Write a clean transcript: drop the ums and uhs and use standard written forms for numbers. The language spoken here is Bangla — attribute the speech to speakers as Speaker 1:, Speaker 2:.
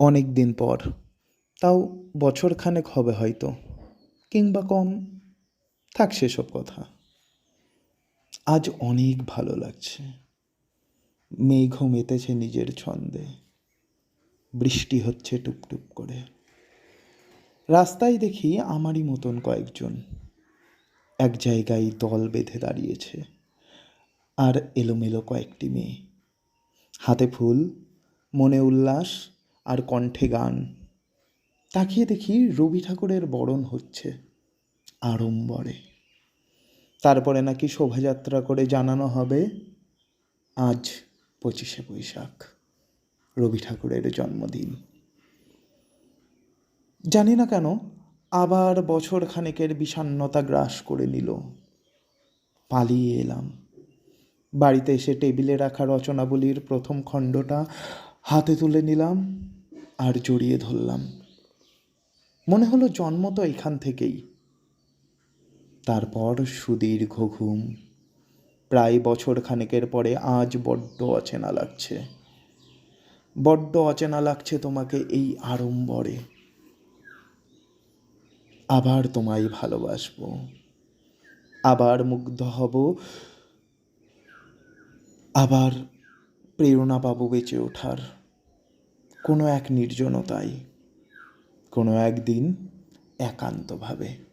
Speaker 1: অনেক দিন পর, তাও বছরখানেক হবে হয়তো, কিংবা কম। থাক সেসব কথা। আজ অনেক ভালো লাগছে। মেঘ মেতেছে নিজের ছন্দে, বৃষ্টি হচ্ছে টুপটুপ করে। রাস্তায় দেখি আমারই মতন কয়েকজন এক জায়গায় দল বেঁধে দাঁড়িয়েছে, আর এলোমেলো কয়েকটি মেয়ে, হাতে ফুল, মনে উল্লাস আর কণ্ঠে গান। তাকিয়ে দেখি রবি ঠাকুরের বরণ হচ্ছে আড়ম্বরে। তারপরে নাকি শোভাযাত্রা করে জানানো হবে আজ 25শে বৈশাখ, রবি ঠাকুরের জন্মদিন। জানি না কেন আবার বছর খানেকের বিষণ্ণতা গ্রাস করে নিল। পালিয়ে এলাম। বাড়িতে এসে টেবিলে রাখা রচনাবলীর প্রথম খণ্ডটা হাতে তুলে নিলাম আর জড়িয়ে ধরলাম। মনে হলো জন্ম তো এখান থেকেই। তারপর সুদীর্ঘ ঘুম। প্রায় বছর খানেকের পরে আজ বড্ড অচেনা লাগছে, বড্ড অচেনা লাগছে তোমাকে এই আড়ম্বরে। আবার তোমায় ভালোবাসবো, আবার মুগ্ধ হব, আবার প্রেরণা পাবো বেঁচে ওঠার কোনো এক নির্জনতায়, কোনো একদিন একান্তভাবে।